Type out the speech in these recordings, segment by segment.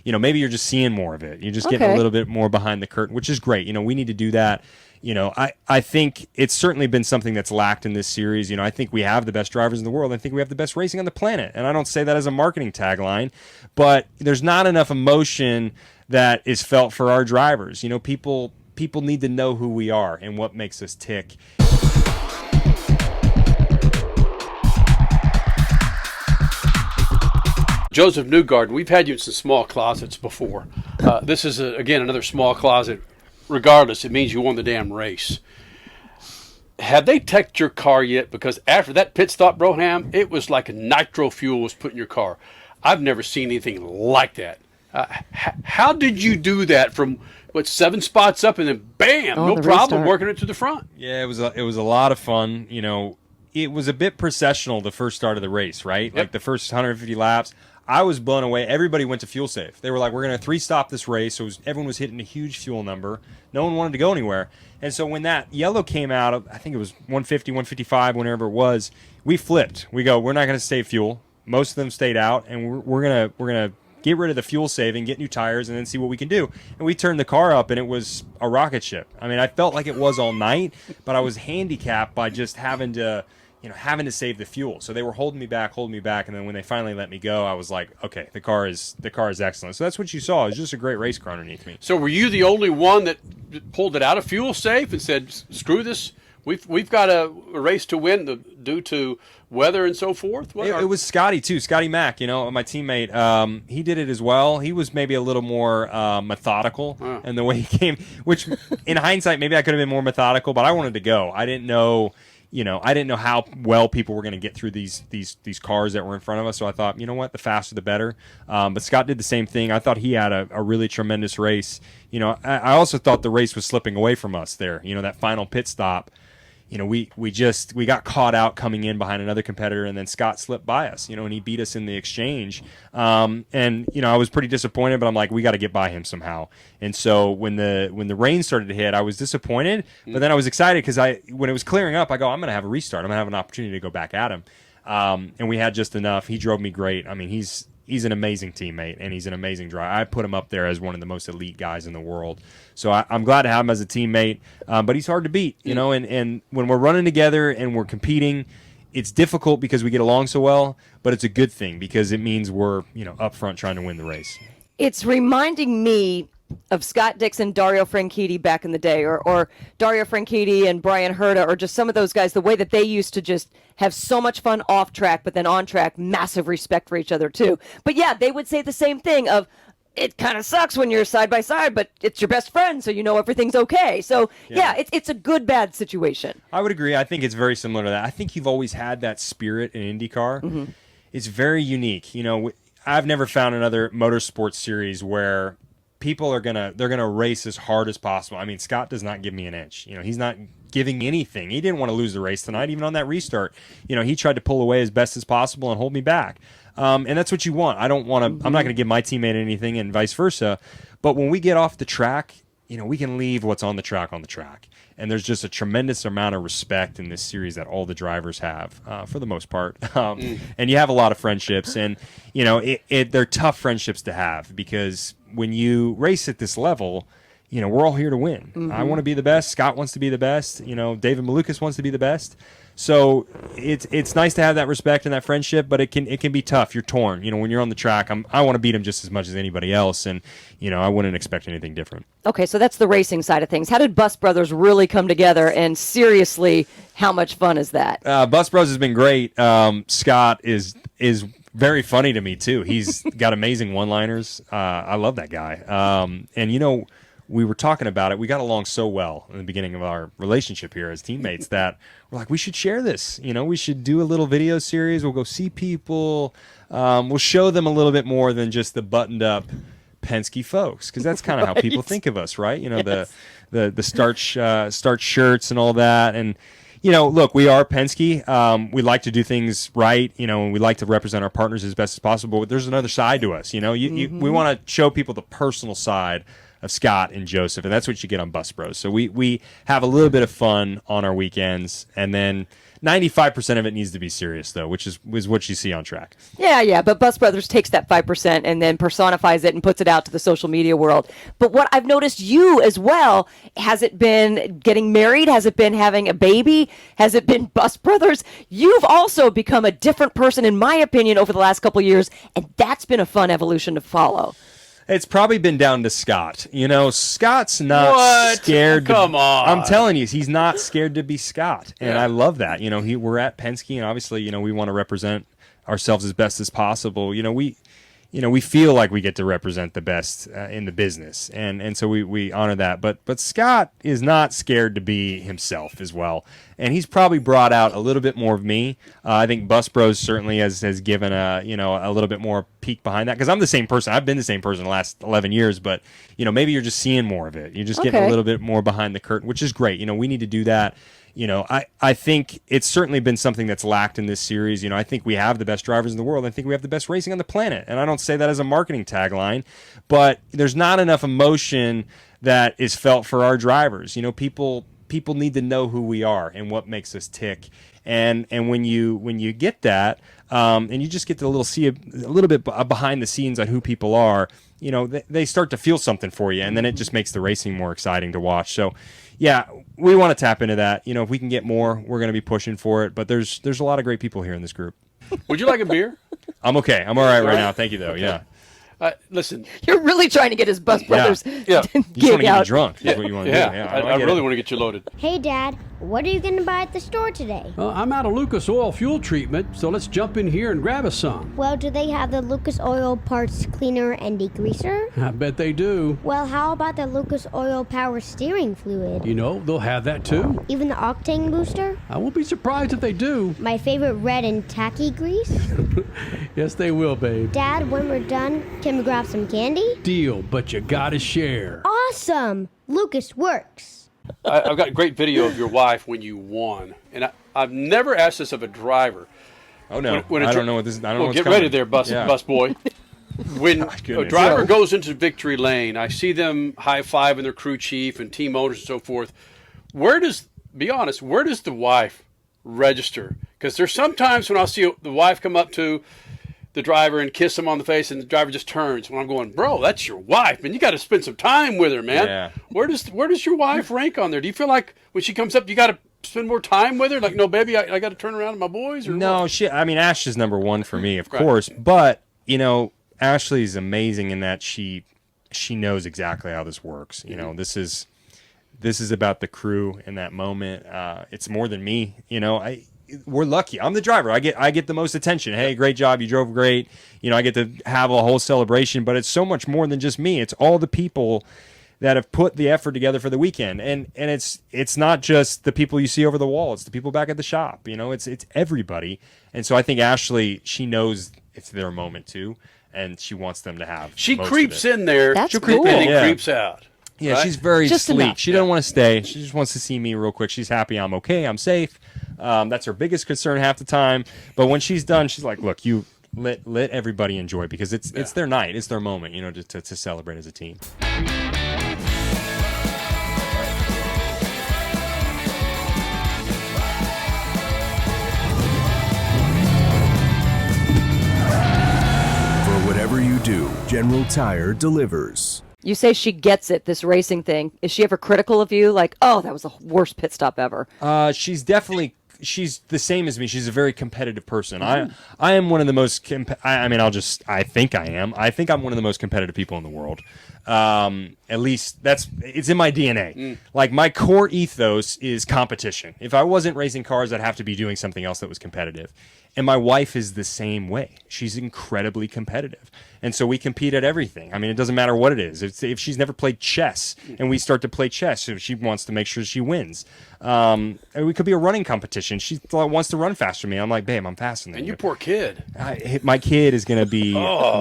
maybe you're just seeing more of it. You're just getting a little bit more behind the curtain, which is great. We need to do that. I think it's certainly been something that's lacked in this series. I think we have the best drivers in the world. I think we have the best racing on the planet. And I don't say that as a marketing tagline, but there's not enough emotion that is felt for our drivers. People need to know who we are and what makes us tick. Josef Newgarden, we've had you in some small closets before. This is, again, another small closet. Regardless, it means you won the damn race. Have they teched your car yet? Because after that pit stop, Broham, it was like a nitro fuel was put in your car. I've never seen anything like that. How did you do that from, 7 spots up and then bam, no problem, working it to the front? Yeah, it was a lot of fun. It was a bit processional the first start of the race, right? Yep. Like the first 150 laps. I was blown away. Everybody went to fuel safe. They were like, we're going to 3-stop this race. So everyone was hitting a huge fuel number. No one wanted to go anywhere. And so when that yellow came out, I think it was 150, 155, whenever it was, we flipped. We go, we're not going to save fuel. Most of them stayed out, and we're gonna get rid of the fuel saving, get new tires, and then see what we can do. And we turned the car up, and it was a rocket ship. I mean, I felt like it was all night, but I was handicapped by just having to save the fuel. So they were holding me back, and then when they finally let me go, I was like, okay, the car is excellent. So that's what you saw. It was just a great race car underneath me. So were you the only one that pulled it out of fuel safe and said, screw this? We've got a race to win due to weather and so forth? It was Scotty, too. Scotty Mack, my teammate. He did it as well. He was maybe a little more methodical in the way he came, which in hindsight, maybe I could have been more methodical, but I wanted to go. I didn't know how well people were going to get through these cars that were in front of us. So I thought, the faster the better. But Scott did the same thing. I thought he had a really tremendous race. I also thought the race was slipping away from us there. That final pit stop. We got caught out coming in behind another competitor, and then Scott slipped by us, and he beat us in the exchange. And I was pretty disappointed, but I'm like, we got to get by him somehow. And so when the rain started to hit, I was disappointed, but then I was excited because when it was clearing up, I go, I'm going to have a restart. I'm going to have an opportunity to go back at him. And we had just enough. He drove me great. I mean, he's an amazing teammate, and he's an amazing driver. I put him up there as one of the most elite guys in the world. So I'm glad to have him as a teammate, but he's hard to beat, and when we're running together and we're competing, it's difficult because we get along so well, but it's a good thing because it means we're, up front trying to win the race. It's reminding me of Scott Dixon, Dario Franchitti back in the day, or Dario Franchitti and Brian Herta, or just some of those guys, the way that they used to just have so much fun off track, but then on track, massive respect for each other too. But yeah, they would say the same thing of, it kind of sucks when you're side by side, but it's your best friend, so everything's okay. So yeah, it's a good, bad situation. I would agree. I think it's very similar to that. I think you've always had that spirit in IndyCar. Mm-hmm. It's very unique. I've never found another motorsports series where people are they're gonna race as hard as possible. I mean, Scott does not give me an inch. He's not giving me anything. He didn't want to lose the race tonight, even on that restart. He tried to pull away as best as possible and hold me back. And that's what you want. I don't want to. Mm-hmm. I'm not going to give my teammate anything, and vice versa. But when we get off the track, we can leave what's on the track on the track. And there's just a tremendous amount of respect in this series that all the drivers have, for the most part. And you have a lot of friendships, and they're tough friendships to have because when you race at this level, we're all here to win. Mm-hmm. I want to be the best. Scott wants to be the best. David Malukas wants to be the best. So it's nice to have that respect and that friendship, but it can be tough. You're torn. When you're on the track, I want to beat him just as much as anybody else, and I wouldn't expect anything different. Okay, so that's the racing side of things. How did Bus Brothers really come together? And seriously, how much fun is that? Bus Brothers has been great. Scott is very funny to me too. He's got amazing one-liners. I love that guy. And we were talking about it. We got along so well in the beginning of our relationship here as teammates that we're like, we should share this. We should do a little video series. We'll go see people. We'll show them a little bit more than just the buttoned up Penske folks, because that's kind of how people think of us, right? Yes. The starch shirts and all that. And look, we are Penske. We like to do things right, and we like to represent our partners as best as possible. But there's another side to us. We want to show people the personal side of Scott and Joseph, and that's what you get on Bus Bros. So we have a little bit of fun on our weekends, and then 95% of it needs to be serious, though, which is what you see on track. Yeah, but Bus Brothers takes that 5% and then personifies it and puts it out to the social media world. But what I've noticed you as well, has it been getting married? Has it been having a baby? Has it been Bus Brothers? You've also become a different person, in my opinion, over the last couple of years, and that's been a fun evolution to follow. It's probably been down to Scott. Scott's not scared. Come on. I'm telling you, he's not scared to be Scott, and I love that. We're at Penske, and obviously, we want to represent ourselves as best as possible. We feel like we get to represent the best in the business, and so we honor that. But Scott is not scared to be himself as well, and he's probably brought out a little bit more of me. I think Bus Bros certainly has given a little bit more peek behind that, because I'm the same person. I've been the same person the last 11 years, but maybe you're just seeing more of it. You're just getting a little bit more behind the curtain, which is great. We need to do that. I think it's certainly been something that's lacked in this series. I think we have the best drivers in the world. I think we have the best racing on the planet. And I don't say that as a marketing tagline, but there's not enough emotion that is felt for our drivers. People need to know who we are and what makes us tick. And when you get that, and you just get to see a little bit behind the scenes on who people are, they start to feel something for you, and then it just makes the racing more exciting to watch. So, yeah, we want to tap into that. If we can get more, we're going to be pushing for it. But there's a lot of great people here in this group. Would you like a beer? I'm okay. I'm all right now. Thank you, though. Okay. Yeah. Listen, you're really trying to get his Bus Brothers you just want to get me drunk. That's what you want to do. Yeah, I really want to get you loaded. Hey, Dad, what are you going to buy at the store today? I'm out of Lucas Oil fuel treatment, so let's jump in here and grab us some. Well, do they have the Lucas Oil parts cleaner and degreaser? I bet they do. Well, how about the Lucas Oil power steering fluid? They'll have that too. Even the octane booster? I won't be surprised if they do. My favorite red and tacky grease? Yes, they will, babe. Dad, when we're done, can we grab some candy? Deal, but you gotta share. Awesome! Lucas works. I've got a great video of your wife when you won, and I've never asked this of a driver. Oh no, I don't know what this is. I don't know what's get coming. ready there, bus boy. When a driver goes into victory lane, I see them high-fiving their crew chief and team owners and so forth. Be honest, where does the wife register? Because there's sometimes when I'll see the wife come up to the driver and kiss him on the face, and the driver just turns. When I'm going, bro, that's your wife, and you got to spend some time with her, man. Yeah. Where does your wife rank on there? Do you feel like when she comes up, you got to spend more time with her? Like, no, baby, I got to turn around to my boys? Or no, what? Ash is number one for me, of course. But Ashley's amazing in that she knows exactly how this works. This is about the crew in that moment. It's more than me. We're lucky. I'm the driver. I get the most attention. Hey, great job. You drove great. I get to have a whole celebration, but it's so much more than just me. It's all the people that have put the effort together for the weekend. And it's not just the people you see over the wall. It's the people back at the shop. It's everybody. And so I think Ashley, she knows it's their moment too, and she wants them to have. She creeps in there. That's she'll cool. creep in and creeps out. Yeah, right? she's very just sleek. enough. She doesn't want to stay. She just wants to see me real quick. She's happy I'm okay. I'm safe. That's her biggest concern half the time. But when she's done, she's like, "Look, you let everybody enjoy, because it's their night. It's their moment. To celebrate as a team." For whatever you do, General Tire delivers. You say she gets it, this racing thing. Is she ever critical of you? Like, oh, that was the worst pit stop ever. She's the same as me. She's a very competitive person. I am one of the most. I think I am. I think I'm one of the most competitive people in the world. At least it's in my DNA. Like, my core ethos is competition. If I wasn't racing cars, I'd have to be doing something else that was competitive. And my wife is the same way. She's incredibly competitive. And so we compete at everything. It doesn't matter what it is. If she's never played chess and we start to play chess, so she wants to make sure she wins. We could be a running competition. She wants to run faster than me. I'm like, babe, I'm faster than you. And you poor kid. My kid is going to be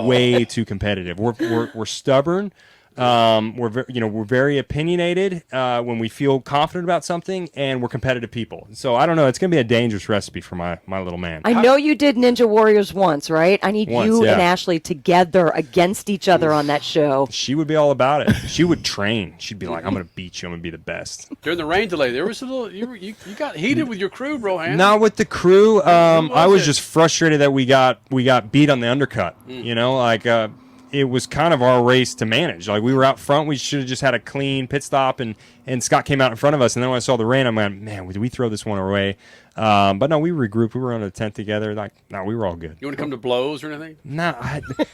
way too competitive. We're stubborn. We're very opinionated when we feel confident about something, and we're competitive people. So I don't know. It's going to be a dangerous recipe for my little man. I know you did Ninja Warriors once, right? I need Once, you yeah. and Ashley together against each other on that show. She would be all about it. She would train. She'd be like, "I'm going to beat you. I'm going to be the best." During the rain delay, there was a little. You got heated with your crew, Broham. Not with the crew. I was just frustrated that we got beat on the undercut. You know, like it was kind of our race to manage. Like we were out front, we should have just had a clean pit stop, and Scott came out in front of us. And then when I saw the rain, I'm like, man, did we throw this one away? But no, we regrouped. We were on a tent together. Like, no, we were all good. You want to come to blows or anything? No,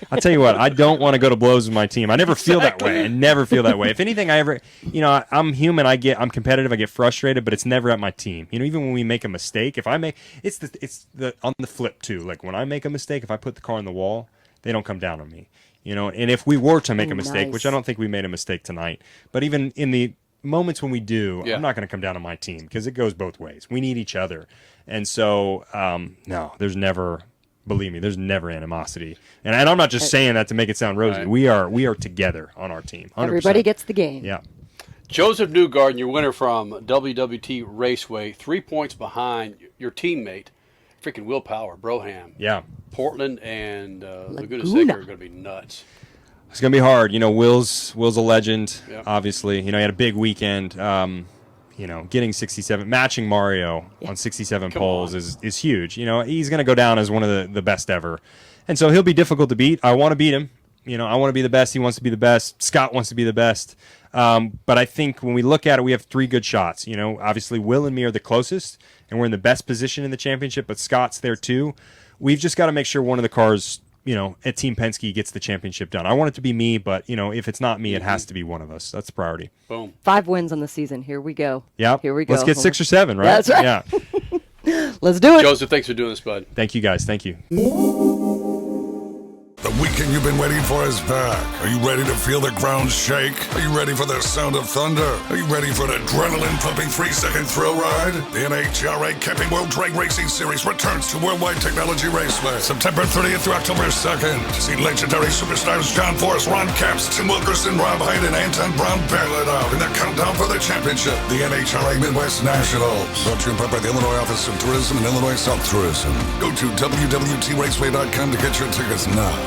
I'll tell you what, I don't want to go to blows with my team. I never feel that way. I never feel that way. If anything, I'm human. I'm competitive. I get frustrated, but it's never at my team. You know, even when we make a mistake, if I make, it's the on the flip too. Like when I make a mistake, if I put the car on the wall, they don't come down on me. You know, and if we were to make a mistake, nice. which I don't think we made a mistake tonight, but even in the moments when we do, Yeah. I'm not going to come down on my team because it goes both ways. We need each other. And so, no, there's never, believe me, there's never animosity. And I'm not just saying that to make it sound rosy. Right. We are together on our team. 100%. Everybody gets the game. Yeah. Josef Newgarden, your winner from WWT Raceway, 3 points behind your teammate, freaking willpower, Broham. Yeah. Portland and Laguna Seca are going to be nuts. It's going to be hard. You know, Will's a legend, Yep. obviously. You know, he had a big weekend. You know, getting 67, matching Mario on 67 poles is huge. You know, he's going to go down as one of the best ever. And so he'll be difficult to beat. I want to beat him. You know, I want to be the best. He wants to be the best. Scott wants to be the best. But I think when we look at it, we have 3 good shots. You know, obviously Will and me are the closest, and we're in the best position in the championship, but Scott's there too. We've just got to make sure one of the cars, you know, at Team Penske gets the championship done. I want it to be me, but, you know, if it's not me, it has to be one of us. That's the priority. Boom. 5 wins on the season. Here we go. Yeah. Here we go. Let's get 6 or 7, right? That's right. Yeah. Let's do it. Joseph, thanks for doing this, bud. Thank you, guys. Thank you. The weekend you've been waiting for is back. Are you ready to feel the ground shake? Are you ready for the sound of thunder? Are you ready for an adrenaline-pumping 3-second thrill ride? The NHRA Camping World Drag Racing Series returns to Worldwide Technology Raceway, September 30th through October 2nd. See legendary superstars John Force, Ron Capps, Tim Wilkerson, Rob Hyde, and Anton Brown battle it out in the countdown for the championship. The NHRA Midwest Nationals. Brought to you in part by the Illinois Office of Tourism and Illinois South Tourism. Go to WWTRaceway.com to get your tickets now.